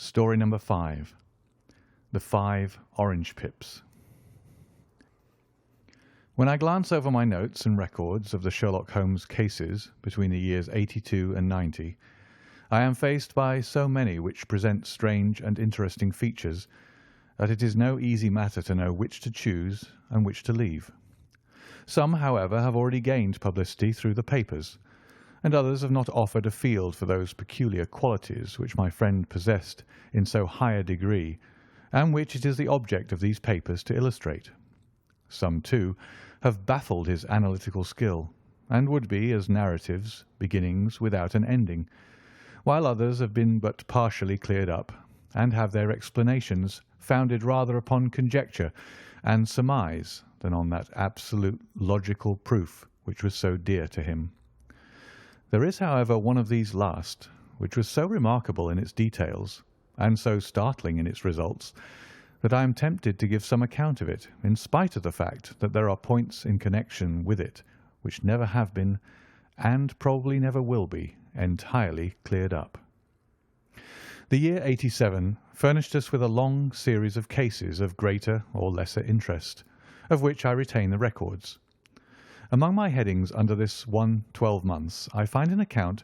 Story number 5. The 5 Orange Pips. When I glance over my notes and records of the Sherlock Holmes cases between the years 82 and 90, I am faced by so many which present strange and interesting features that it is no easy matter to know which to choose and which to leave. Some, however, have already gained publicity through the papers, and others have not offered a field for those peculiar qualities which my friend possessed in so high a degree, and which it is the object of these papers to illustrate. Some, too, have baffled his analytical skill, and would be as narratives, beginnings without an ending, while others have been but partially cleared up, and have their explanations founded rather upon conjecture and surmise than on that absolute logical proof which was so dear to him. There is, however, one of these last, which was so remarkable in its details, and so startling in its results, that I am tempted to give some account of it, in spite of the fact that there are points in connection with it which never have been, and probably never will be, entirely cleared up. The year 87 furnished us with a long series of cases of greater or lesser interest, of which I retain the records. Among my headings under this one 12 months I find an account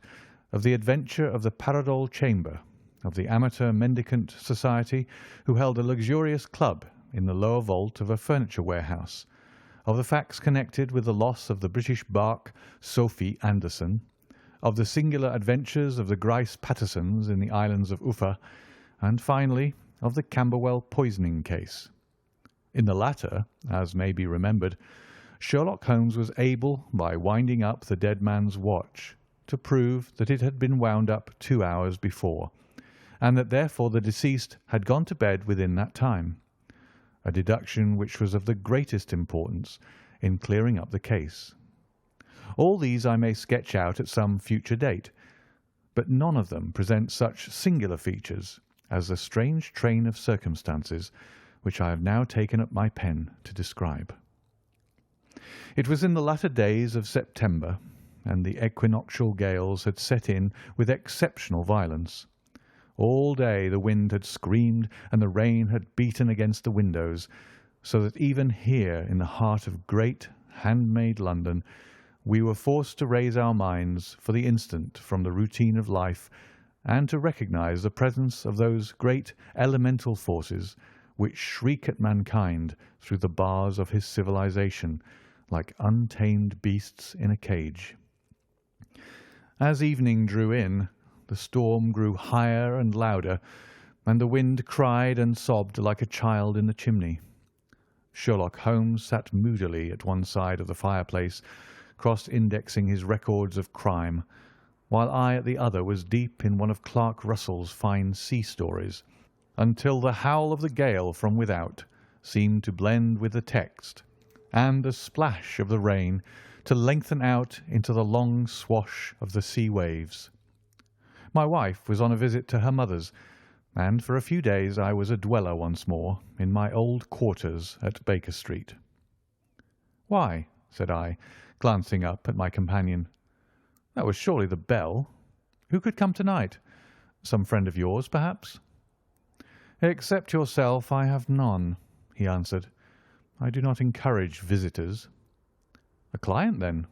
of the adventure of the Paradol Chamber, of the Amateur Mendicant Society who held a luxurious club in the lower vault of a furniture warehouse, of the facts connected with the loss of the British barque Sophie Anderson, of the singular adventures of the Grice Pattersons in the islands of Uffa, and finally of the Camberwell poisoning case. In the latter, as may be remembered, Sherlock Holmes was able, by winding up the dead man's watch, to prove that it had been wound up 2 hours before, and that therefore the deceased had gone to bed within that time, a deduction which was of the greatest importance in clearing up the case. All these I may sketch out at some future date, but none of them present such singular features as the strange train of circumstances which I have now taken up my pen to describe. It was in the latter days of September, and the equinoctial gales had set in with exceptional violence. All day the wind had screamed and the rain had beaten against the windows, so that even here in the heart of great, handmade London we were forced to raise our minds for the instant from the routine of life and to recognize the presence of those great elemental forces which shriek at mankind through the bars of his civilization, like untamed beasts in a cage. As evening drew in, the storm grew higher and louder, and the wind cried and sobbed like a child in the chimney. Sherlock Holmes sat moodily at one side of the fireplace, cross-indexing his records of crime, while I at the other was deep in one of Clarke Russell's fine sea stories, until the howl of the gale from without seemed to blend with the text, and the splash of the rain to lengthen out into the long swash of the sea waves. My wife was on a visit to her mother's, and for a few days I was a dweller once more in my old quarters at Baker Street. "Why?" said I, glancing up at my companion. "That was surely the bell. Who could come tonight? Some friend of yours, perhaps?" "Except yourself, I have none," he answered. "I do not encourage visitors." "A client, then?"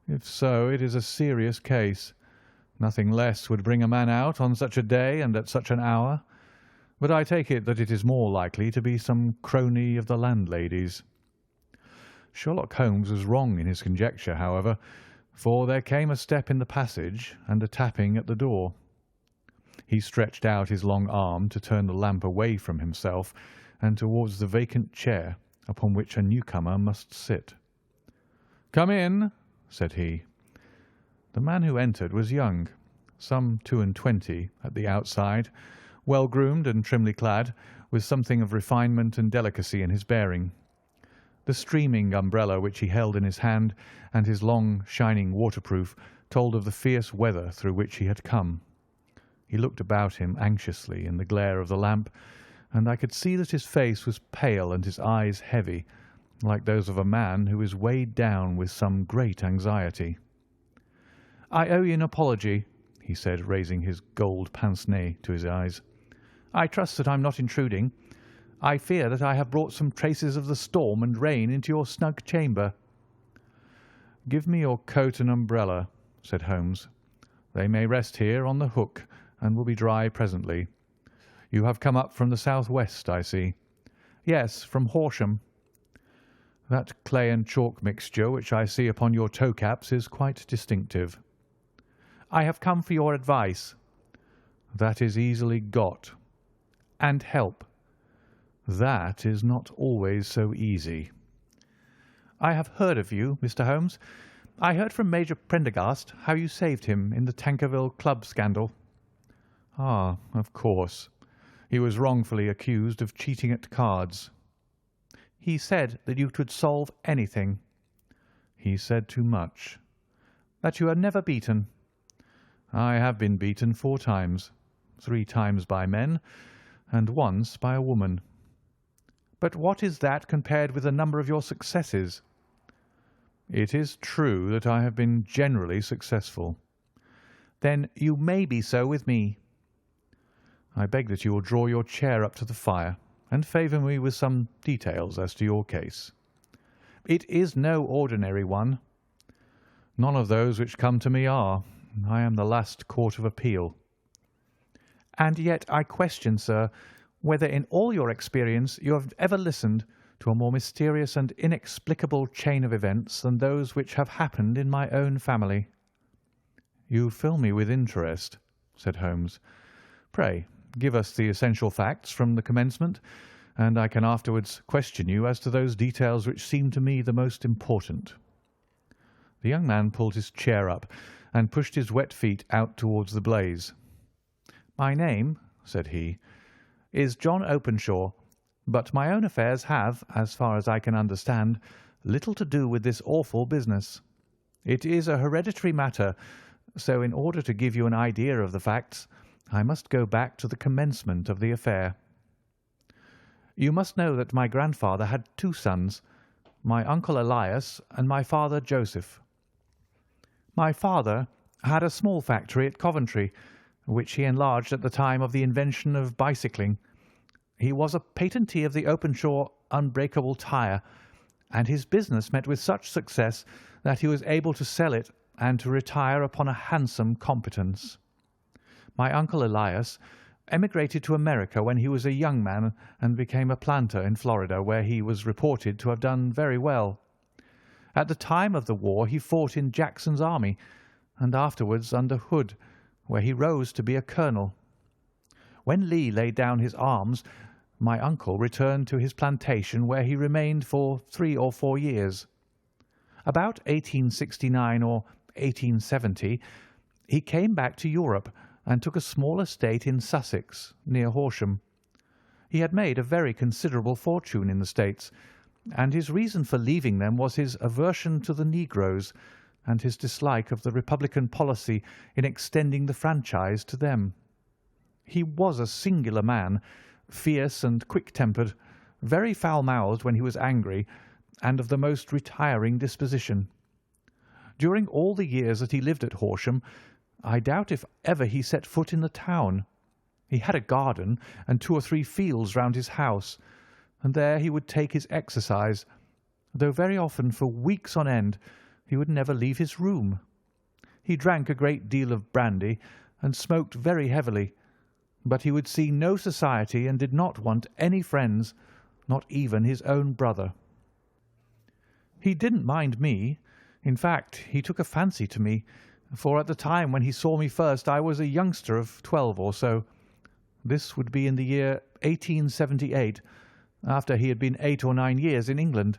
"If so, it is a serious case. Nothing less would bring a man out on such a day and at such an hour. But I take it that it is more likely to be some crony of the landlady's." Sherlock Holmes was wrong in his conjecture, however, for there came a step in the passage and a tapping at the door. He stretched out his long arm to turn the lamp away from himself and towards the vacant chair upon which a newcomer must sit. "Come in," said he. The man who entered was young, some 22 at the outside, well groomed and trimly clad, with something of refinement and delicacy in his bearing. The streaming umbrella which he held in his hand and his long, shining waterproof told of the fierce weather through which he had come. He looked about him anxiously in the glare of the lamp, and I could see that his face was pale and his eyes heavy, like those of a man who is weighed down with some great anxiety. "I owe you an apology," he said, raising his gold pince-nez to his eyes. I trust that I'm not intruding. I fear that I have brought some traces of the storm and rain into your snug chamber." "Give me your coat and umbrella," said Holmes. "They may rest here on the hook and will be dry presently. You have come up from the south-west, I see." "Yes, from Horsham." "That clay and chalk mixture which I see upon your toe-caps is quite distinctive." "I have come for your advice." "That is easily got." "And help." "That is not always so easy." "I have heard of you, Mr. Holmes. I heard from Major Prendergast how you saved him in the Tankerville Club scandal." "Ah, of course. He was wrongfully accused of cheating at cards." "He said that you could solve anything." "He said too much." "That you are never beaten." "I have been beaten 4 times, 3 times by men, and once by a woman." "But what is that compared with the number of your successes?" "It is true that I have been generally successful." "Then you may be so with me." "I beg that you will draw your chair up to the fire and favour me with some details as to your case." "It is no ordinary one." "None of those which come to me are. I am the last court of appeal." "And yet I question, sir, whether in all your experience you have ever listened to a more mysterious and inexplicable chain of events than those which have happened in my own family." "You fill me with interest," said Holmes. "Pray give us the essential facts from the commencement, and I can afterwards question you as to those details which seem to me the most important." The young man pulled his chair up and pushed his wet feet out towards the blaze. "My name," said he, "is John Openshaw, but my own affairs have, as far as I can understand, little to do with this awful business. It is a hereditary matter, so in order to give you an idea of the facts, I must go back to the commencement of the affair. You must know that my grandfather had 2 sons, my uncle Elias and my father Joseph. My father had a small factory at Coventry, which he enlarged at the time of the invention of bicycling. He was a patentee of the Openshaw unbreakable tyre, and his business met with such success that he was able to sell it and to retire upon a handsome competence. My uncle Elias emigrated to America when he was a young man and became a planter in Florida, where he was reported to have done very well. At the time of the war he fought in Jackson's army, and afterwards under Hood, where he rose to be a colonel. When Lee laid down his arms, my uncle returned to his plantation, where he remained for 3 or 4 years. About 1869 or 1870 he came back to Europe and took a small estate in Sussex, near Horsham. He had made a very considerable fortune in the States, and his reason for leaving them was his aversion to the negroes and his dislike of the Republican policy in extending the franchise to them. He was a singular man, fierce and quick-tempered, very foul-mouthed when he was angry, and of the most retiring disposition. During all the years that he lived at Horsham, I doubt if ever he set foot in the town. He had a garden and 2 or 3 fields round his house, and there he would take his exercise, though very often for weeks on end he would never leave his room. He drank a great deal of brandy and smoked very heavily, but he would see no society and did not want any friends, not even his own brother. He didn't mind me. In fact, he took a fancy to me, for at the time when he saw me first I was a youngster of 12 or so. This would be in the year 1878, after he had been 8 or 9 years in England.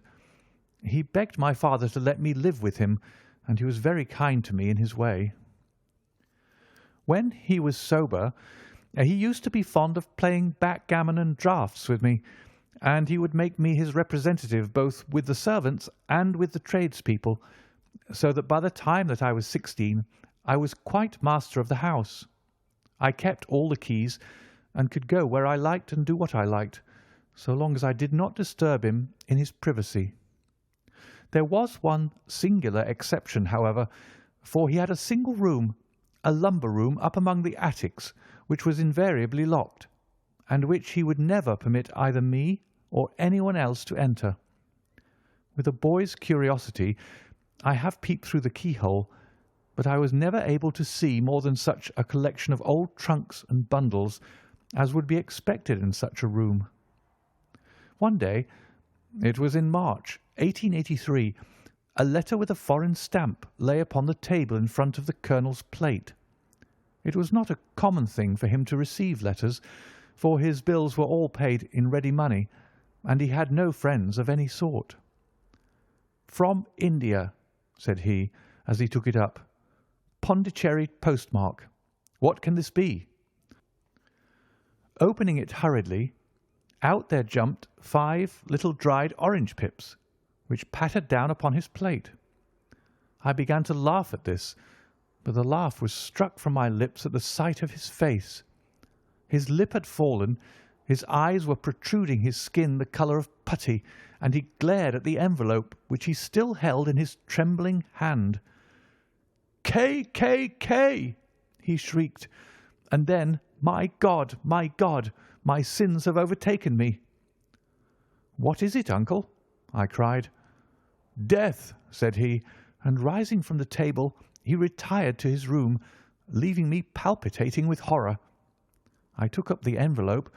He begged my father to let me live with him, and he was very kind to me in his way. When he was sober, he used to be fond of playing backgammon and draughts with me, and he would make me his representative both with the servants and with the tradespeople, so that by the time that I was 16 I was quite master of the house. I kept all the keys, and could go where I liked and do what I liked, so long as I did not disturb him in his privacy. There was one singular exception, however, for he had a single room, a lumber room up among the attics, which was invariably locked, and which he would never permit either me or anyone else to enter. With a boy's curiosity, I have peeped through the keyhole, but I was never able to see more than such a collection of old trunks and bundles as would be expected in such a room. One day, it was in March 1883, a letter with a foreign stamp lay upon the table in front of the colonel's plate. It was not a common thing for him to receive letters, for his bills were all paid in ready money, and he had no friends of any sort. "From India," said he, as he took it up. "Pondicherry postmark. What can this be?" Opening it hurriedly, out there jumped 5 little dried orange pips, which pattered down upon his plate. I began to laugh at this, but the laugh was struck from my lips at the sight of his face. His lip had fallen, his eyes were protruding, his skin the colour of putty, and he glared at the envelope which he still held in his trembling hand. "K, K, K!" he shrieked, and then, my God, my sins have overtaken me." "What is it, uncle?" I cried. "Death," said he, and rising from the table, he retired to his room, leaving me palpitating with horror. I took up the envelope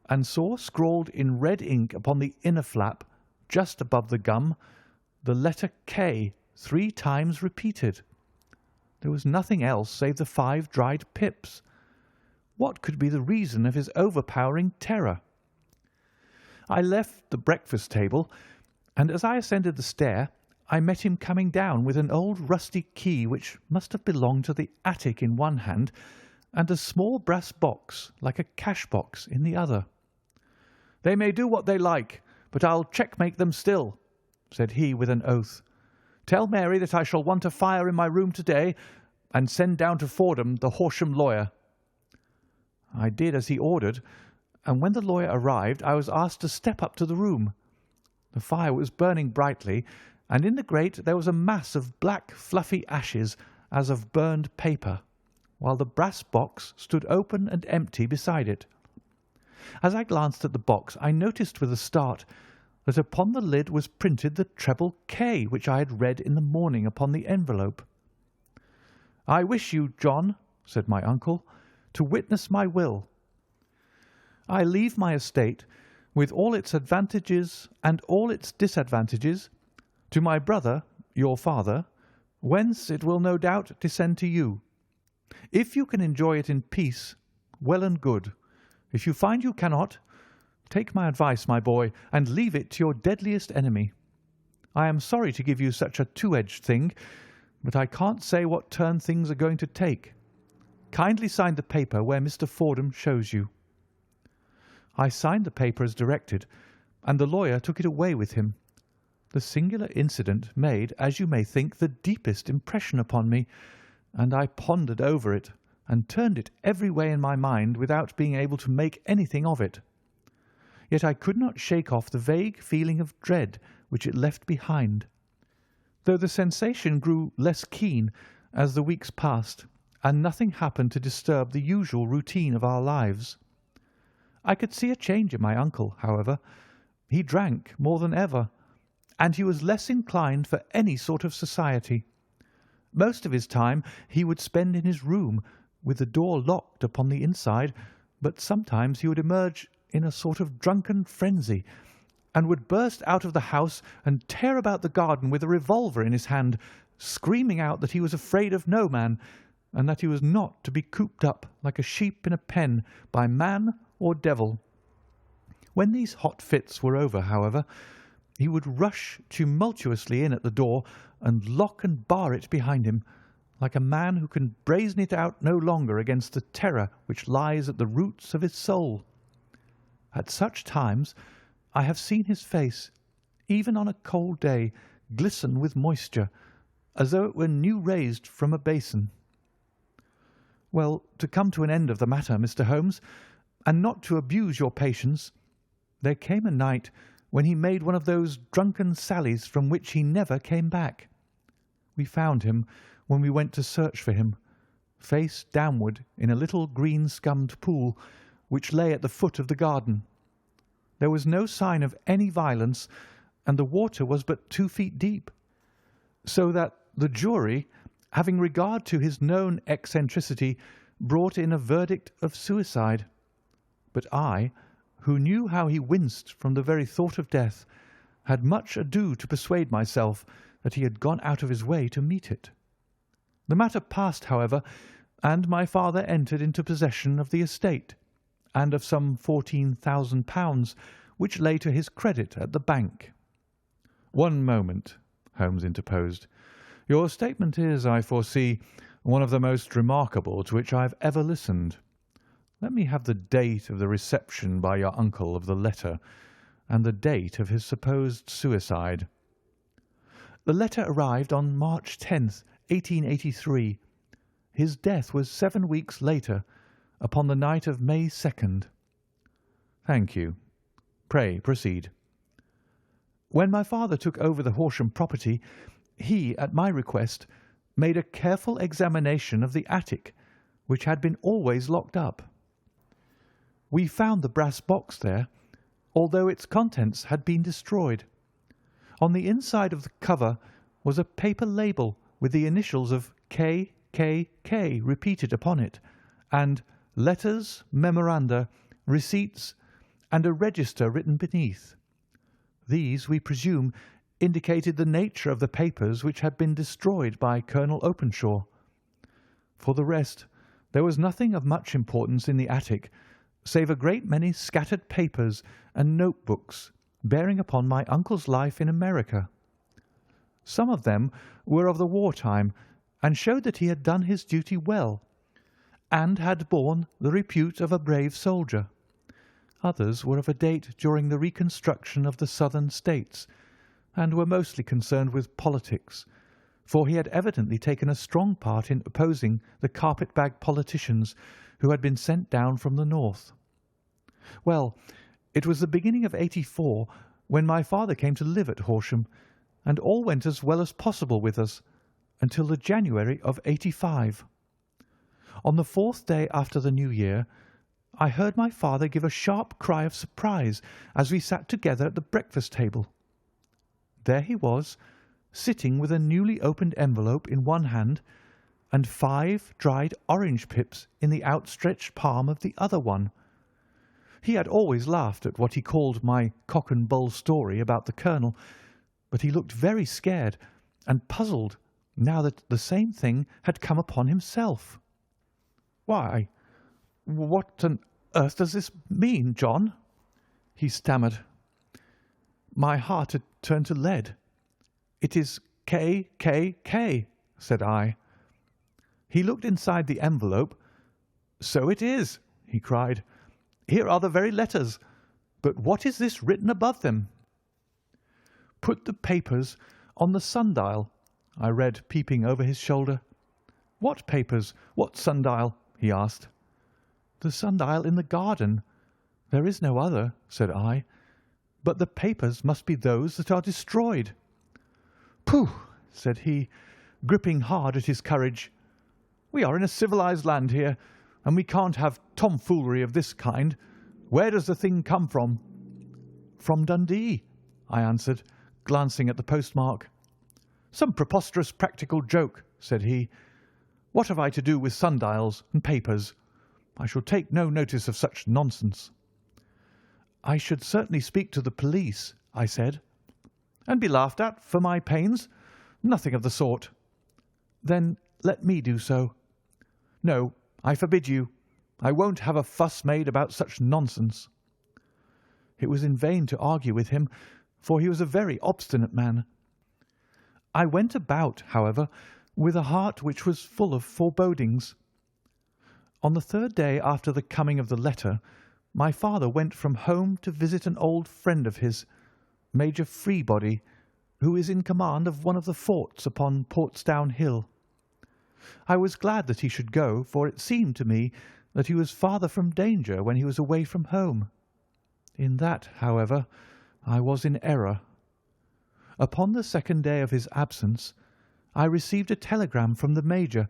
and saw scrawled in red ink upon the inner flap, just above the gum, the letter K 3 times repeated. There was nothing else save the 5 dried pips. What could be the reason of his overpowering terror? I left the breakfast table, and as I ascended the stair, I met him coming down with an old rusty key which must have belonged to the attic in one hand, and a small brass box, like a cash box, in the other. "They may do what they like, but I'll checkmate them still," said he with an oath. "Tell Mary that I shall want a fire in my room to-day, and send down to Fordham the Horsham lawyer." I did as he ordered, and when the lawyer arrived I was asked to step up to the room. The fire was burning brightly, and in the grate there was a mass of black fluffy ashes as of burned paper, while the brass box stood open and empty beside it. As I glanced at the box I noticed with a start that upon the lid was printed the treble K which I had read in the morning upon the envelope. "I wish you, John," said my uncle, "to witness my will. I leave my estate, with all its advantages and all its disadvantages, to my brother, your father, whence it will no doubt descend to you. If you can enjoy it in peace, well and good. If you find you cannot, take my advice, my boy, and leave it to your deadliest enemy. I am sorry to give you such a two-edged thing, but I can't say what turn things are going to take. Kindly sign the paper where Mr. Fordham shows you." I signed the paper as directed, and the lawyer took it away with him. The singular incident made, as you may think, the deepest impression upon me, and I pondered over it and turned it every way in my mind without being able to make anything of it. Yet I could not shake off the vague feeling of dread which it left behind, though the sensation grew less keen as the weeks passed, and nothing happened to disturb the usual routine of our lives. I could see a change in my uncle, however. He drank more than ever, and he was less inclined for any sort of society. Most of his time he would spend in his room, with the door locked upon the inside, but sometimes he would emerge in a sort of drunken frenzy, and would burst out of the house and tear about the garden with a revolver in his hand, screaming out that he was afraid of no man, and that he was not to be cooped up like a sheep in a pen by man or devil. When these hot fits were over, however, he would rush tumultuously in at the door and lock and bar it behind him, like a man who can brazen it out no longer against the terror which lies at the roots of his soul. At such times I have seen his face, even on a cold day, glisten with moisture, as though it were new raised from a basin. Well, to come to an end of the matter, Mr. Holmes, and not to abuse your patience, there came a night when he made one of those drunken sallies from which he never came back. We found him, when we went to search for him, face downward in a little green-scummed pool, which lay at the foot of the garden. There was no sign of any violence, and the water was but 2 feet deep, so that the jury, having regard to his known eccentricity, brought in a verdict of suicide. But I, who knew how he winced from the very thought of death, had much ado to persuade myself that he had gone out of his way to meet it. The matter passed, however, and my father entered into possession of the estate, and of some £14,000 which lay to his credit at the bank. "One moment," Holmes interposed. "Your statement is, I foresee, one of the most remarkable to which I have ever listened. Let me have the date of the reception by your uncle of the letter, and the date of his supposed suicide." "The letter arrived on March 10th, 1883. His death was 7 weeks later, upon the night of May 2nd. "Thank you. Pray proceed." "When my father took over the Horsham property, he, at my request, made a careful examination of the attic, which had been always locked up. We found the brass box there, although its contents had been destroyed. On the inside of the cover was a paper label with the initials of K.K.K. repeated upon it, and letters, memoranda, receipts, and a register written beneath. These, we presume, indicated the nature of the papers which had been destroyed by Colonel Openshaw. For the rest, there was nothing of much importance in the attic, save a great many scattered papers and notebooks bearing upon my uncle's life in America. Some of them were of the war time, and showed that he had done his duty well, and had borne the repute of a brave soldier. Others were of a date during the reconstruction of the Southern States, and were mostly concerned with politics, for he had evidently taken a strong part in opposing the carpet-bag politicians who had been sent down from the north. Well, it was the beginning of '84 when my father came to live at Horsham, and all went as well as possible with us until the January of '85. On the 4th day after the New Year, I heard my father give a sharp cry of surprise as we sat together at the breakfast table. There he was, sitting with a newly opened envelope in one hand and 5 dried orange pips in the outstretched palm of the other one. He had always laughed at what he called my cock and bull story about the colonel, but he looked very scared and puzzled now that the same thing had come upon himself. "Why, what on earth does this mean, John?" he stammered. My heart had turned to lead. "It is K.K.K.," said I. He looked inside the envelope. "So it is," he cried. "Here are the very letters. But what is this written above them?" "Put the papers on the sundial," I read, peeping over his shoulder. "What papers? What sundial?" he asked. "The sundial in the garden. There is no other," said I. "But the papers must be those that are destroyed." "Pooh!" said he, gripping hard at his courage. "We are in a civilized land here, and we can't have tomfoolery of this kind. Where does the thing come from?" "From Dundee," I answered, glancing at the postmark. "Some preposterous practical joke," said he. "What have I to do with sundials and papers? I shall take no notice of such nonsense." "I should certainly speak to the police," I said. "And be laughed at for my pains? Nothing of the sort." "Then let me do so." "No, I forbid you. I won't have a fuss made about such nonsense." It was in vain to argue with him, for he was a very obstinate man. I went about, however, with a heart which was full of forebodings. On the 3rd day after the coming of the letter, my father went from home to visit an old friend of his, Major Freebody, who is in command of one of the forts upon Portsdown Hill. I was glad that he should go, for it seemed to me that he was farther from danger when he was away from home. In that, however, I was in error. Upon the 2nd day of his absence, I received a telegram from the Major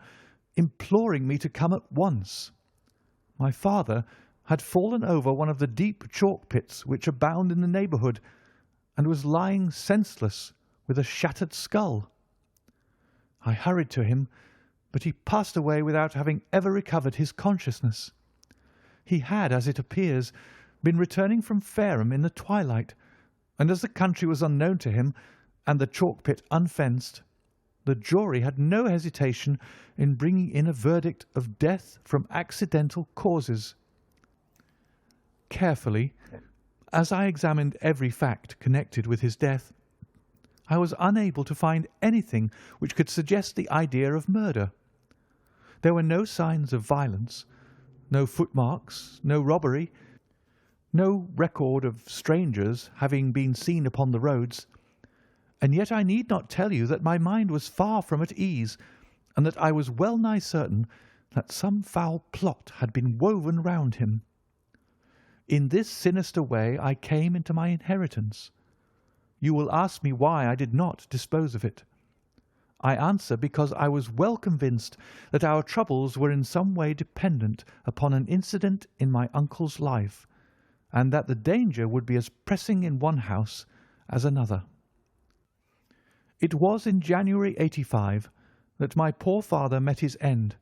imploring me to come at once. My father, had fallen over one of the deep chalk pits which abound in the neighbourhood, and was lying senseless with a shattered skull. I hurried to him, but he passed away without having ever recovered his consciousness. He had, as it appears, been returning from Fareham in the twilight, and as the country was unknown to him and the chalk pit unfenced, the jury had no hesitation in bringing in a verdict of death from accidental causes. Carefully, as I examined every fact connected with his death, I was unable to find anything which could suggest the idea of murder. There were no signs of violence, no footmarks, no robbery, no record of strangers having been seen upon the roads, and yet I need not tell you that my mind was far from at ease, and that I was well nigh certain that some foul plot had been woven round him. In this sinister way I came into my inheritance. You will ask me why I did not dispose of it. I answer because I was well convinced that our troubles were in some way dependent upon an incident in my uncle's life, and that the danger would be as pressing in one house as another. It was in January '85 that my poor father met his end,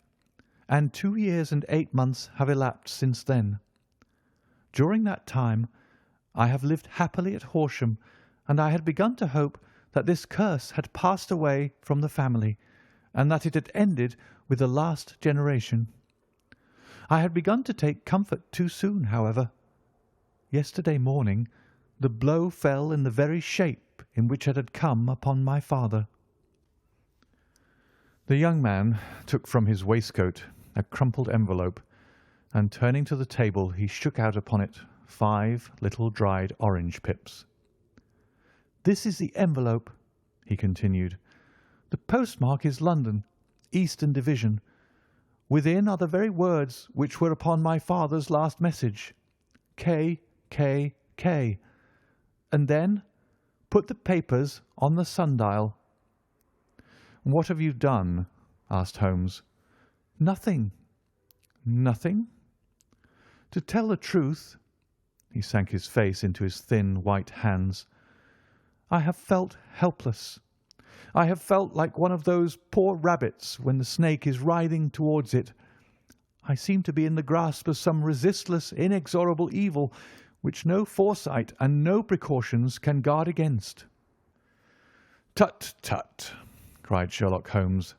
and 2 years and 8 months have elapsed since then. During that time I have lived happily at Horsham, and I had begun to hope that this curse had passed away from the family, and that it had ended with the last generation. I had begun to take comfort too soon, however. Yesterday morning the blow fell in the very shape in which it had come upon my father. The young man took from his waistcoat a crumpled envelope, and turning to the table he shook out upon it 5 little dried orange pips. "This is the envelope," he continued. "The postmark is London, Eastern Division. Within are the very words which were upon my father's last message, K, K, K. And then put the papers on the sundial." "What have you done?" asked Holmes. "Nothing." "Nothing?" "To tell the truth," he sank his face into his thin white hands, "I have felt helpless. I have felt like one of those poor rabbits when the snake is writhing towards it. I seem to be in the grasp of some resistless, inexorable evil which no foresight and no precautions can guard against." "Tut, tut!" cried Sherlock Holmes.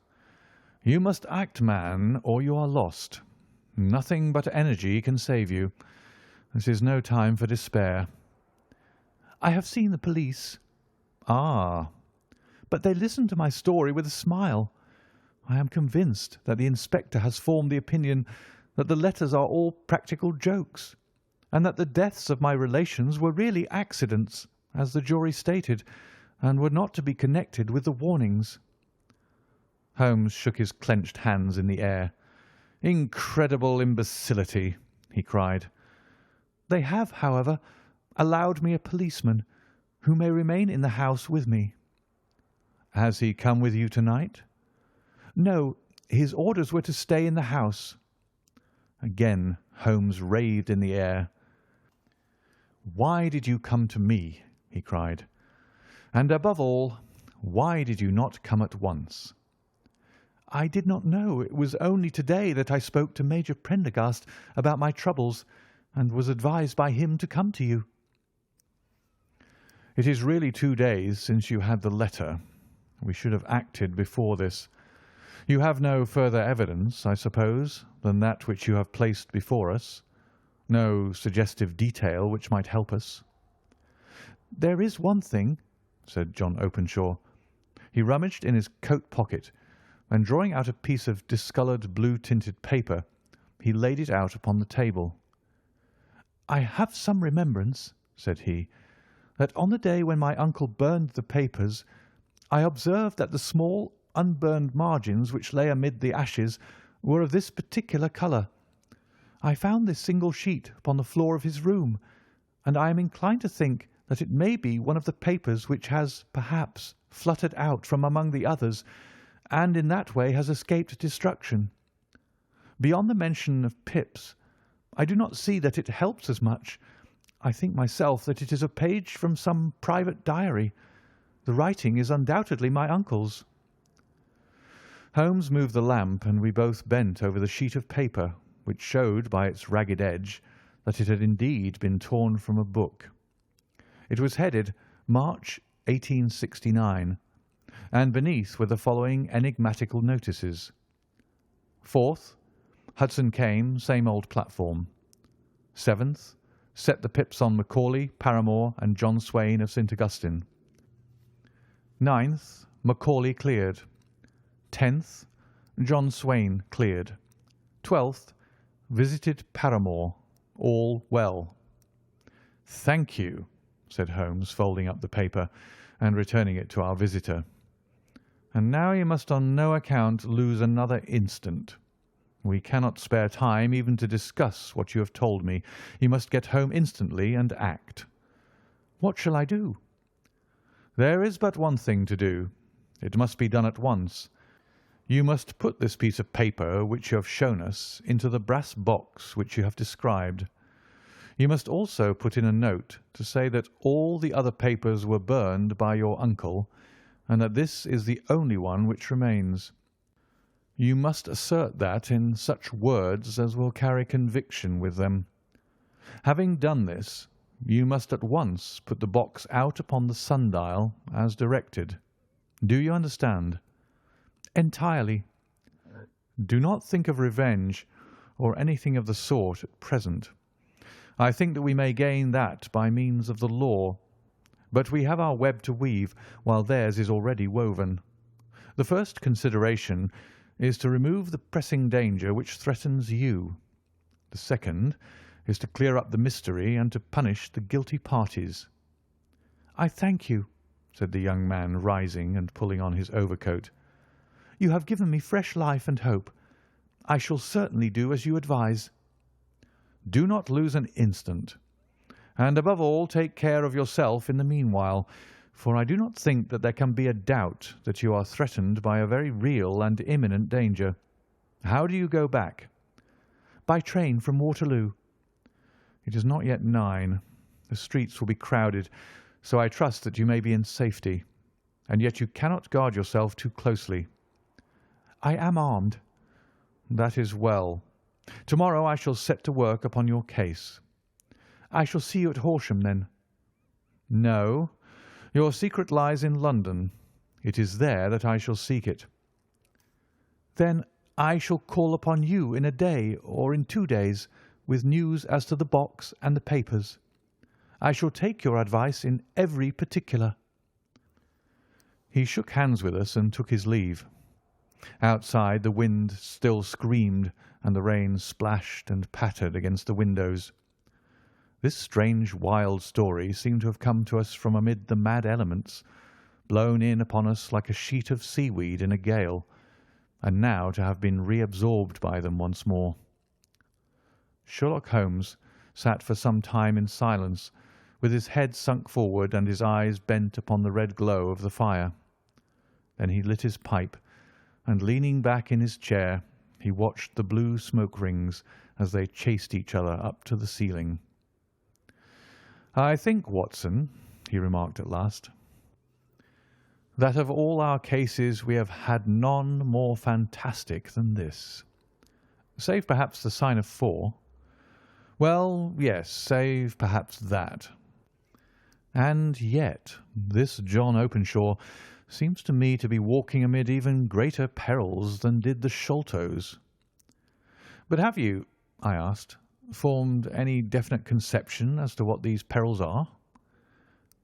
"You must act, man, or you are lost. Nothing but energy can save you. This is no time for despair." "I have seen the police." "Ah!" "But they listened to my story with a smile. I am convinced that the inspector has formed the opinion that the letters are all practical jokes, and that the deaths of my relations were really accidents, as the jury stated, and were not to be connected with the warnings." Holmes shook his clenched hands in the air. "Incredible imbecility!" he cried. "They have, however, allowed me a policeman, who may remain in the house with me." "Has he come with you tonight?" "No, his orders were to stay in the house." Again Holmes raved in the air. "Why did you come to me?" he cried. "And above all, why did you not come at once?" "I did not know. It was only to-day that I spoke to Major Prendergast about my troubles, and was advised by him to come to you." "It is really 2 days since you had the letter. We should have acted before this. You have no further evidence, I suppose, than that which you have placed before us? No suggestive detail which might help us?" "There is one thing," said John Openshaw. He rummaged in his coat pocket, and drawing out a piece of discoloured blue-tinted paper, he laid it out upon the table. "I have some remembrance," said he, "that on the day when my uncle burned the papers, I observed that the small unburned margins which lay amid the ashes were of this particular colour. I found this single sheet upon the floor of his room, and I am inclined to think that it may be one of the papers which has, perhaps, fluttered out from among the others, and in that way has escaped destruction. Beyond the mention of pips, I do not see that it helps us much. I think myself that it is a page from some private diary. The writing is undoubtedly my uncle's." Holmes moved the lamp, and we both bent over the sheet of paper, which showed by its ragged edge that it had indeed been torn from a book. It was headed March 1869, and beneath were the following enigmatical notices: 4th, Hudson came, same old platform. 7th, set the pips on Macaulay, Paramore, and John Swain of St. Augustine. 9th, Macaulay cleared. 10th, John Swain cleared. 12th, visited Paramore. All well. "Thank you," said Holmes, folding up the paper and returning it to our visitor. "And now you must on no account lose another instant. We cannot spare time even to discuss what you have told me. You must get home instantly and act." "What shall I do?" "There is but one thing to do. It must be done at once. You must put this piece of paper which you have shown us into the brass box which you have described. You must also put in a note to say that all the other papers were burned by your uncle, and that this is the only one which remains. You must assert that in such words as will carry conviction with them. Having done this, you must at once put the box out upon the sundial as directed. Do you understand?" "Entirely." "Do not think of revenge or anything of the sort at present. I think that we may gain that by means of the law, but we have our web to weave, while theirs is already woven. The first consideration is to remove the pressing danger which threatens you. The second is to clear up the mystery and to punish the guilty parties." "I thank you," said the young man, rising and pulling on his overcoat. "You have given me fresh life and hope. I shall certainly do as you advise." "Do not lose an instant, and above all take care of yourself in the meanwhile, for I do not think that there can be a doubt that you are threatened by a very real and imminent danger. How do you go back?" "By train from Waterloo." "It is not yet 9. The streets will be crowded, so I trust that you may be in safety. And yet you cannot guard yourself too closely." "I am armed." "That is well. Tomorrow I shall set to work upon your case." "I shall see you at Horsham, then?" "No. Your secret lies in London. It is there that I shall seek it." "Then I shall call upon you in a day or in 2 days with news as to the box and the papers. I shall take your advice in every particular." He shook hands with us and took his leave. Outside the wind still screamed and the rain splashed and pattered against the windows. This strange, wild story seemed to have come to us from amid the mad elements, blown in upon us like a sheet of seaweed in a gale, and now to have been reabsorbed by them once more. Sherlock Holmes sat for some time in silence, with his head sunk forward and his eyes bent upon the red glow of the fire. Then he lit his pipe, and leaning back in his chair, he watched the blue smoke rings as they chased each other up to the ceiling. "I think, Watson," he remarked at last, "that of all our cases we have had none more fantastic than this. Save perhaps the sign of 4. Well, yes, save perhaps that. And yet this John Openshaw seems to me to be walking amid even greater perils than did the Sholtos." "But have you," I asked, "formed any definite conception as to what these perils are?"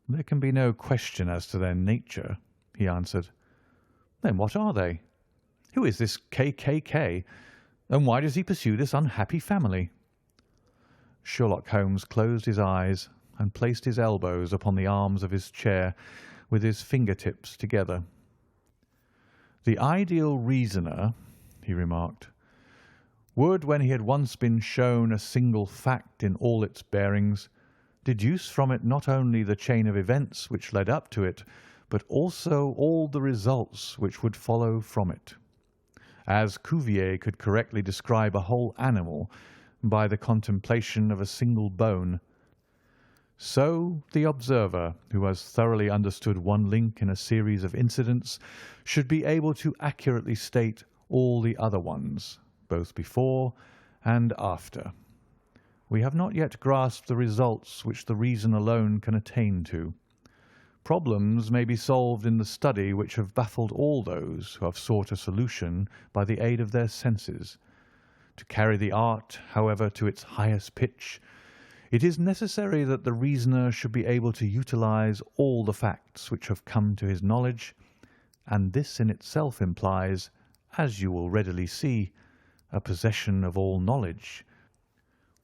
"There can be no question as to their nature," he answered. "Then what are they? Who is this K., and why does he pursue this unhappy family?" Sherlock Holmes closed his eyes and placed his elbows upon the arms of his chair with his finger-tips together. "The ideal reasoner," he remarked, "would, when he had once been shown a single fact in all its bearings, deduce from it not only the chain of events which led up to it, but also all the results which would follow from it. As Cuvier could correctly describe a whole animal, by the contemplation of a single bone. So the observer, who has thoroughly understood one link in a series of incidents, should be able to accurately state all the other ones, both before and after. We have not yet grasped the results which the reason alone can attain to. Problems may be solved in the study which have baffled all those who have sought a solution by the aid of their senses. To carry the art, however, to its highest pitch, it is necessary that the reasoner should be able to utilize all the facts which have come to his knowledge, and this in itself implies, as you will readily see, a possession of all knowledge,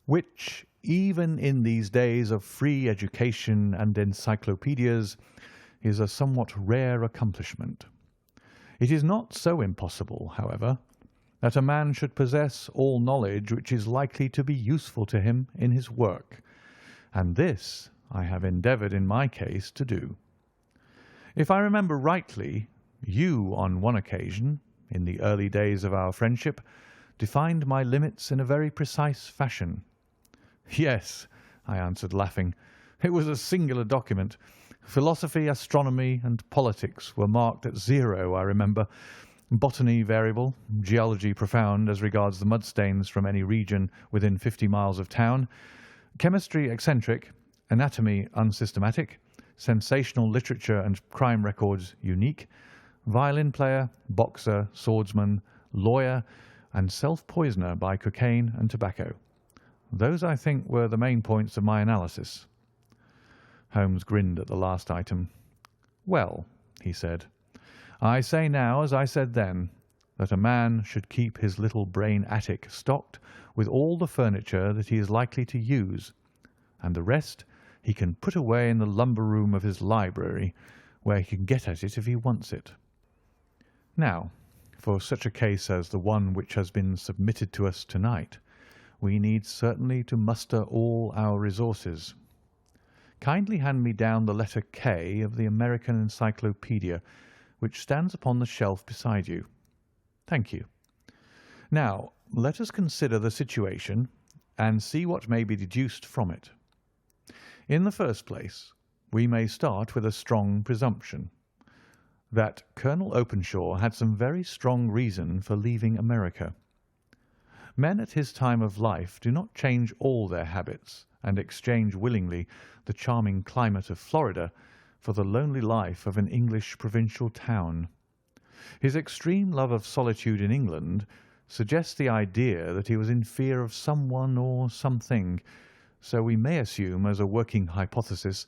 which, even in these days of free education and encyclopedias, is a somewhat rare accomplishment. It is not so impossible, however, that a man should possess all knowledge which is likely to be useful to him in his work, and this I have endeavoured in my case to do. If I remember rightly, you, on one occasion, in the early days of our friendship, defined my limits in a very precise fashion. Yes, I answered, laughing. It was a singular document. Philosophy, astronomy, and politics were marked at 0, I remember. Botany variable, geology profound as regards the mudstains from any region within 50 miles of town, chemistry eccentric, anatomy unsystematic, sensational literature and crime records unique, violin player, boxer, swordsman, lawyer, and self-poisoner by cocaine and tobacco. Those, I think, were the main points of my analysis. Holmes grinned at the last item. Well, he said, I say now, as I said then, that a man should keep his little brain attic stocked with all the furniture that he is likely to use, and the rest he can put away in the lumber room of his library, where he can get at it if he wants it. Now, for such a case as the one which has been submitted to us tonight, we need certainly to muster all our resources. Kindly hand me down the letter K of the American Encyclopedia, which stands upon the shelf beside you. Thank you. Now, let us consider the situation and see what may be deduced from it. In the first place, we may start with a strong presumption that Colonel Openshaw had some very strong reason for leaving America. Men at his time of life do not change all their habits and exchange willingly the charming climate of Florida for the lonely life of an English provincial town. His extreme love of solitude in England suggests the idea that he was in fear of someone or something, so we may assume as a working hypothesis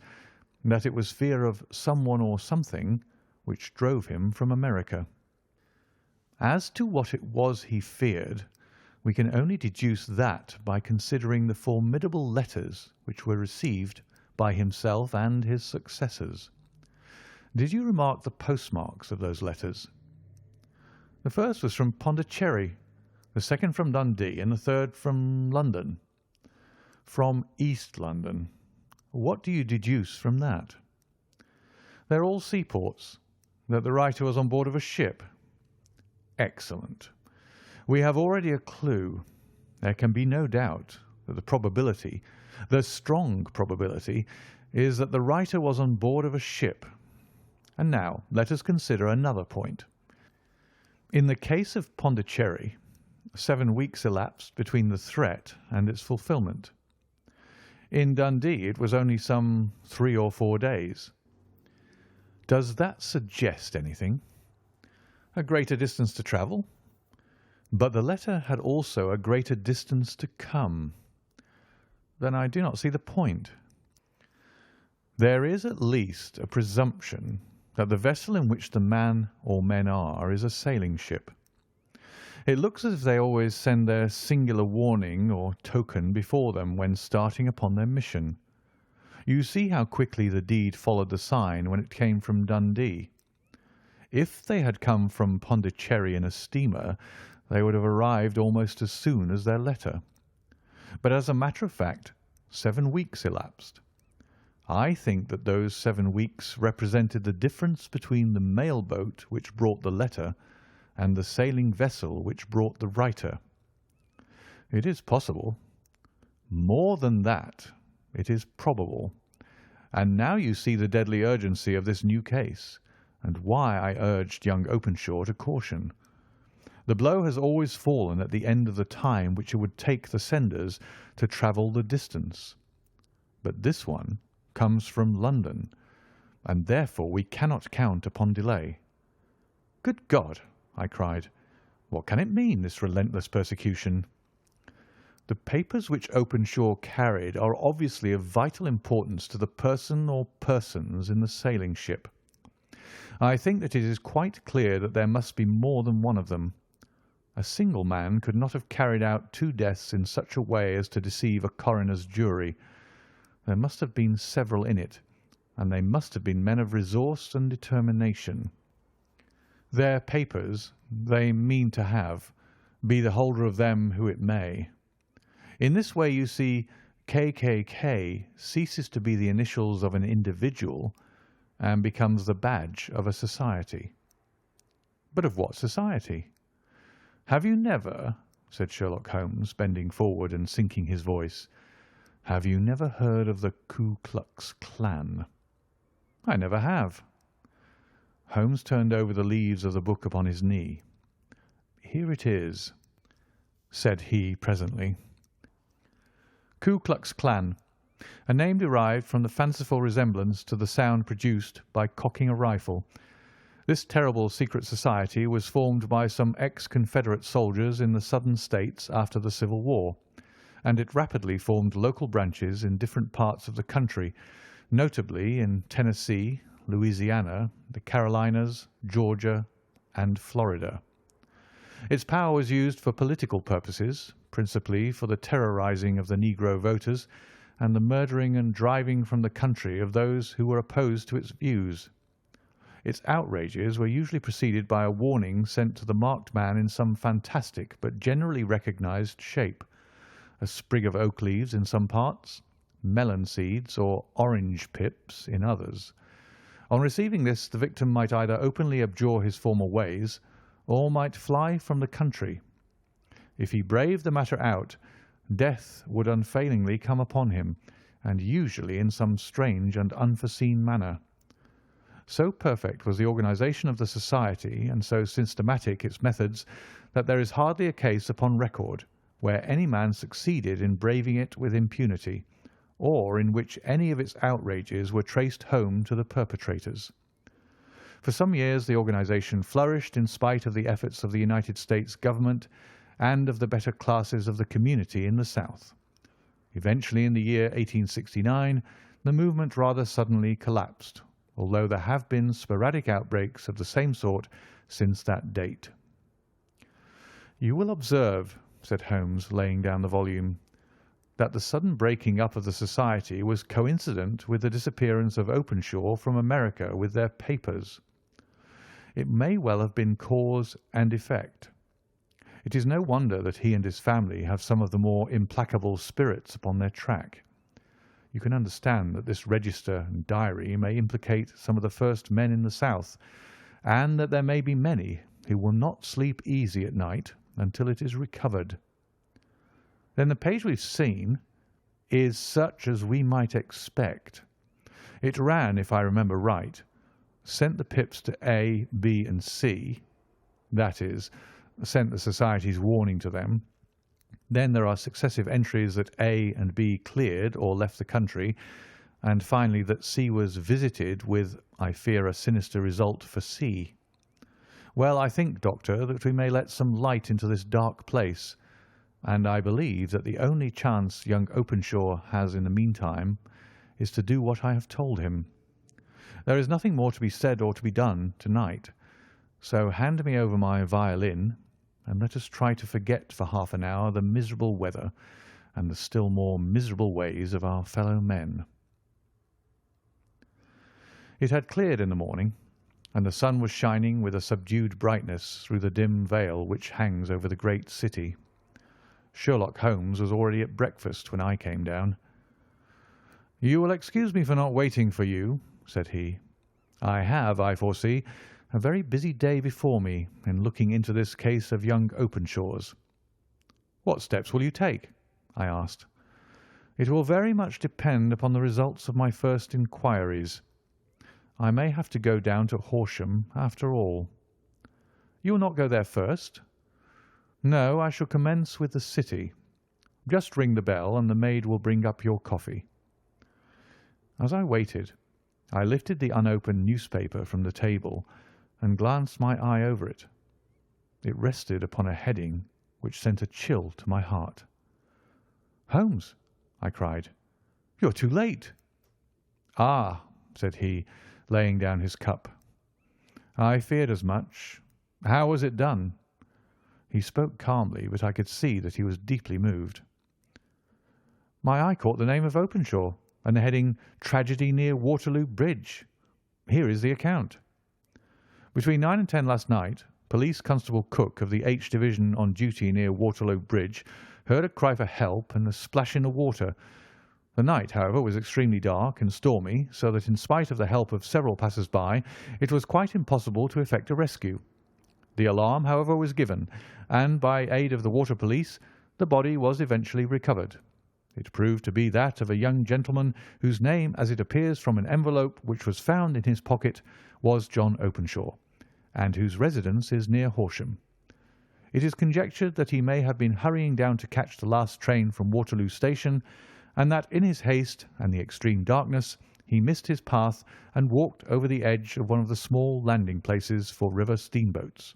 that it was fear of someone or something which drove him from America. As to what it was he feared, we can only deduce that by considering the formidable letters which were received by himself and his successors. Did you remark the postmarks of those letters? The first was from Pondicherry, the second from Dundee, and the third from London. From East London. What do you deduce from that? They're all seaports. That the writer was on board of a ship. Excellent. We have already a clue. There can be no doubt that the strong probability, is that the writer was on board of a ship. And now let us consider another point. In the case of Pondicherry, 7 weeks elapsed between the threat and its fulfilment. In Dundee it was only some 3 or 4 days. Does that suggest anything? A greater distance to travel? But the letter had also a greater distance to come. Then I do not see the point. There is at least a presumption that the vessel in which the man or men are is a sailing ship. It looks as if they always send their singular warning or token before them when starting upon their mission. You see how quickly the deed followed the sign when it came from Dundee. If they had come from Pondicherry in a steamer, they would have arrived almost as soon as their letter. But as a matter of fact, 7 weeks elapsed. I think that those 7 weeks represented the difference between the mail boat which brought the letter and the sailing vessel which brought the writer. It is possible, More than that, it is probable. And now you see the deadly urgency of this new case, and why I urged young Openshaw to caution. The blow has always fallen at the end of the time which it would take the senders to travel the distance. But this one comes from London, and therefore we cannot count upon delay." "Good God!" I cried. "What can it mean, this relentless persecution?" "The papers which Openshaw carried are obviously of vital importance to the person or persons in the sailing ship. I think that it is quite clear that there must be more than one of them. A single man could not have carried out 2 deaths in such a way as to deceive a coroner's jury. There must have been several in it, and they must have been men of resource and determination. Their papers they mean to have, be the holder of them who it may. In this way, you see, KKK ceases to be the initials of an individual and becomes the badge of a society." "But of what society?" "Have you never," said Sherlock Holmes, bending forward and sinking his voice, "have you never heard of the Ku Klux Klan?" "I never have." Holmes turned over the leaves of the book upon his knee. "Here it is," said he presently. "Ku Klux Klan, a name derived from the fanciful resemblance to the sound produced by cocking a rifle. This terrible secret society was formed by some ex-Confederate soldiers in the Southern States after the Civil War, and it rapidly formed local branches in different parts of the country, notably in Tennessee, Louisiana, the Carolinas, Georgia, and Florida. Its power was used for political purposes, principally for the terrorizing of the Negro voters and the murdering and driving from the country of those who were opposed to its views. Its outrages were usually preceded by a warning sent to the marked man in some fantastic but generally recognized shape: a sprig of oak leaves in some parts, melon seeds or orange pips in others. On receiving this, the victim might either openly abjure his former ways, or might fly from the country. If he braved the matter out, death would unfailingly come upon him, and usually in some strange and unforeseen manner. So perfect was the organization of the society, and so systematic its methods, that there is hardly a case upon record where any man succeeded in braving it with impunity, or in which any of its outrages were traced home to the perpetrators. For some years the organization flourished in spite of the efforts of the United States government and of the better classes of the community in the South. Eventually, in the year 1869, the movement rather suddenly collapsed, although there have been sporadic outbreaks of the same sort since that date. "You will observe," said Holmes, laying down the volume, "that the sudden breaking up of the society was coincident with the disappearance of Openshaw from America with their papers. It may well have been cause and effect. It is no wonder that he and his family have some of the more implacable spirits upon their track. You can understand that this register and diary may implicate some of the first men in the South, and that there may be many who will not sleep easy at night until it is recovered. Then the page we've seen is such as we might expect. It ran, if I remember right, sent the pips to A, B, and C, that is, sent the society's warning to them. Then there are successive entries that A and B cleared or left the country, and finally that C was visited with, I fear, a sinister result for C. Well, I think, Doctor, that we may let some light into this dark place, and I believe that the only chance young Openshaw has in the meantime is to do what I have told him. There is nothing more to be said or to be done tonight, so hand me over my violin, and let us try to forget for half an hour the miserable weather and the still more miserable ways of our fellow men." It had cleared in the morning, and the sun was shining with a subdued brightness through the dim veil which hangs over the great city. Sherlock Holmes was already at breakfast when I came down. "You will excuse me for not waiting for you," said he. "I have, I foresee, a very busy day before me in looking into this case of young Openshaw's." "What steps will you take?" I asked. It will very much depend upon the results of my first inquiries. I may have to go down to Horsham after all." "You will not go there first?" "No, I shall commence with the city. Just ring the bell and the maid will bring up your coffee." As I waited, I lifted the unopened newspaper from the table and glanced my eye over it. It rested upon a heading which sent a chill to my heart. "Holmes," I cried, "you are too late." "Ah," said he, laying down his cup. "I feared as much. How was it done?" He spoke calmly, but I could see that he was deeply moved. "My eye caught the name of Openshaw and the heading 'Tragedy near Waterloo Bridge.' Here is the account. Between 9 and 10 last night, Police Constable Cook of the H Division on duty near Waterloo Bridge heard a cry for help and a splash in the water. The night, however, was extremely dark and stormy, so that in spite of the help of several passers-by, it was quite impossible to effect a rescue. The alarm, however, was given, and by aid of the water police, the body was eventually recovered. It proved to be that of a young gentleman whose name, as it appears from an envelope which was found in his pocket, was John Openshaw, and whose residence is near Horsham. It is conjectured that he may have been hurrying down to catch the last train from Waterloo Station, and that in his haste and the extreme darkness he missed his path and walked over the edge of one of the small landing places for river steamboats.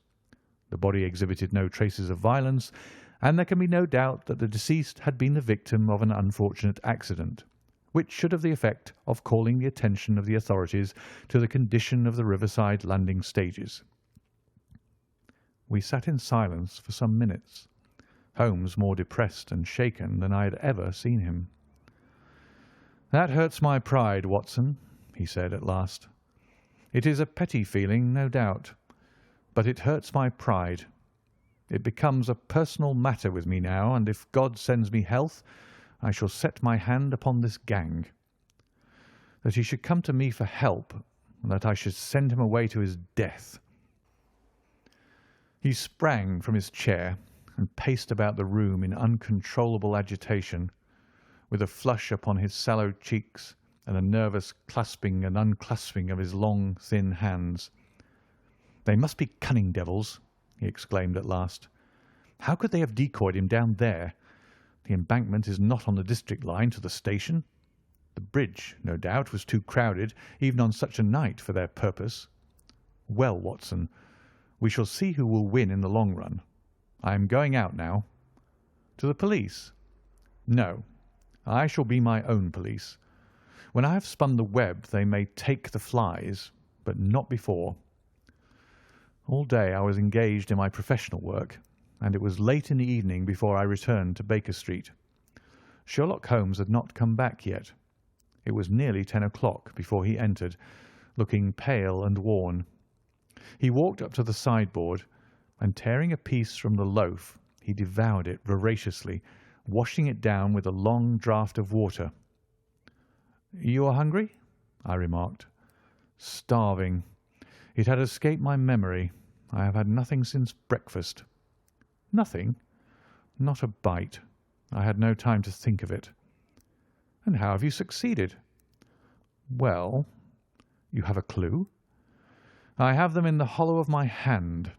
The body exhibited no traces of violence, and there can be no doubt that the deceased had been the victim of an unfortunate accident, which should have the effect of calling the attention of the authorities to the condition of the riverside landing stages." We sat in silence for some minutes, Holmes more depressed and shaken than I had ever seen him. "That hurts my pride, Watson," he said at last. "It is a petty feeling, no doubt, but it hurts my pride. It becomes a personal matter with me now, and if God sends me health, I shall set my hand upon this gang. That he should come to me for help, and that I should send him away to his death." He sprang from his chair and paced about the room in uncontrollable agitation, with a flush upon his sallow cheeks and a nervous clasping and unclasping of his long, thin hands. "They must be cunning devils," he exclaimed at last. "How could they have decoyed him down there? The embankment is not on the district line to the station. The bridge, no doubt, was too crowded, even on such a night, for their purpose. Well, Watson, we shall see who will win in the long run. I am going out now." "To the police?" "No, I shall be my own police. When I have spun the web they may take the flies, but not before." All day I was engaged in my professional work, and it was late in the evening before I returned to Baker Street. Sherlock Holmes had not come back yet. It was nearly 10 o'clock before he entered, looking pale and worn. He walked up to the sideboard, and tearing a piece from the loaf, he devoured it voraciously, washing it down with a long draught of water. "You are hungry?" I remarked. "Starving. It had escaped my memory. I have had nothing since breakfast." "Nothing?" "Not a bite. I had no time to think of it." "And how have you succeeded?" "Well, you have a clue?" "I have them in the hollow of my hand.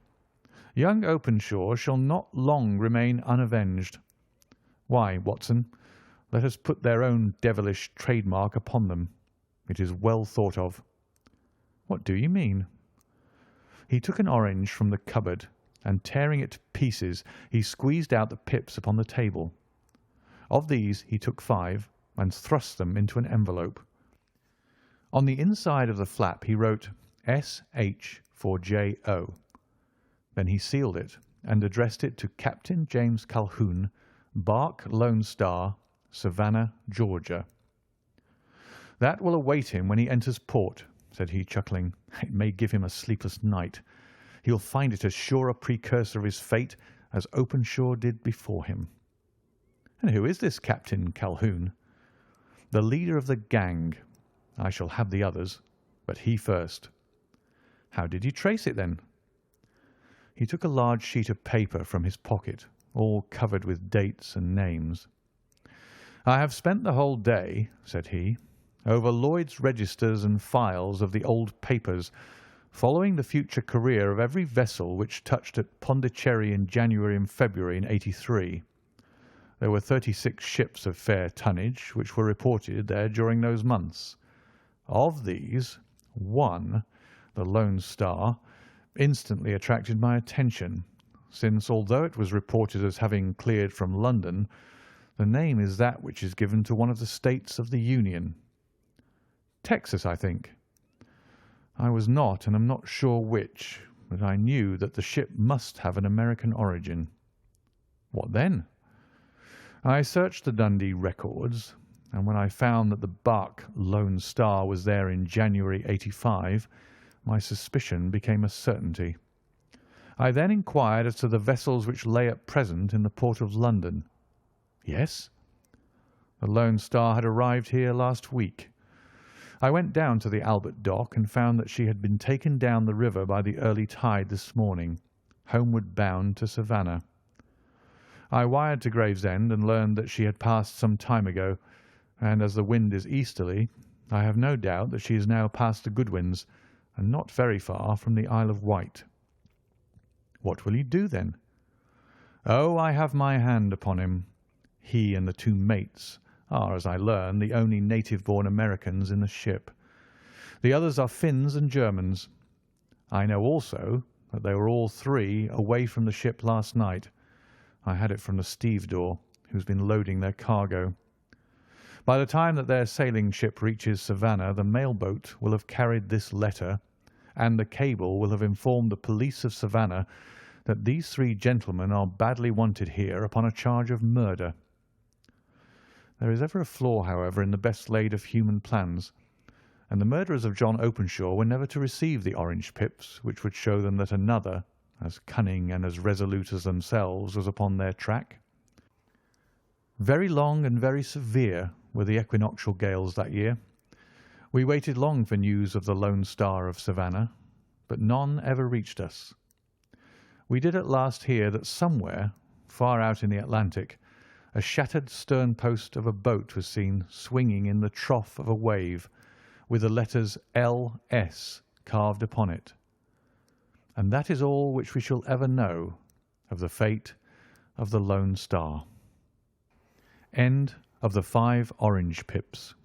Young Openshaw shall not long remain unavenged. Why, Watson, let us put their own devilish trademark upon them. It is well thought of." "What do you mean?" He took an orange from the cupboard, and tearing it to pieces, he squeezed out the pips upon the table. Of these he took 5 and thrust them into an envelope. On the inside of the flap he wrote S.H. for J.O. Then he sealed it and addressed it to Captain James Calhoun, Bark Lone Star, Savannah, Georgia. "That will await him when he enters port," said he, chuckling. "It may give him a sleepless night. He'll find it as sure a precursor of his fate as Openshaw did before him." "And who is this Captain Calhoun?" "The leader of the gang. I shall have the others, but he first." "How did you trace it, then?" He took a large sheet of paper from his pocket, all covered with dates and names. "I have spent the whole day," said he, "over Lloyd's registers and files of the old papers, following the future career of every vessel which touched at Pondicherry in January and February in '83. There were 36 ships of fair tonnage which were reported there during those months. Of these, one, the Lone Star, instantly attracted my attention, since, although it was reported as having cleared from London, the name is that which is given to one of the states of the Union. Texas, I think. I was not, and am not sure which, but I knew that the ship must have an American origin. What then? I searched the Dundee records, and when I found that the barque Lone Star was there in January '85, my suspicion became a certainty. I then inquired as to the vessels which lay at present in the port of London. Yes, the Lone Star had arrived here last week. I went down to the Albert Dock and found that she had been taken down the river by the early tide this morning, homeward bound to Savannah. I wired to Gravesend and learned that she had passed some time ago, and as the wind is easterly, I have no doubt that she is now past the Goodwins and not very far from the Isle of Wight." "What will you do, then?" "Oh, I have my hand upon him. He and the two mates are, as I learn, the only native-born Americans in the ship. The others are Finns and Germans. I know also that they were all three away from the ship last night. I had it from the stevedore, who's been loading their cargo. By the time that their sailing ship reaches Savannah, the mail-boat will have carried this letter, and the cable will have informed the police of Savannah that these three gentlemen are badly wanted here upon a charge of murder. There is ever a flaw, however, in the best laid of human plans, and the murderers of John Openshaw were never to receive the orange pips which would show them that another, as cunning and as resolute as themselves, was upon their track. Very long and very severe were the equinoctial gales that year. We waited long for news of the Lone Star of Savannah, but none ever reached us. We did at last hear that somewhere, far out in the Atlantic, a shattered stern post of a boat was seen swinging in the trough of a wave, with the letters L.S. carved upon it. And that is all which we shall ever know of the fate of the Lone Star. End of the 5 Orange Pips.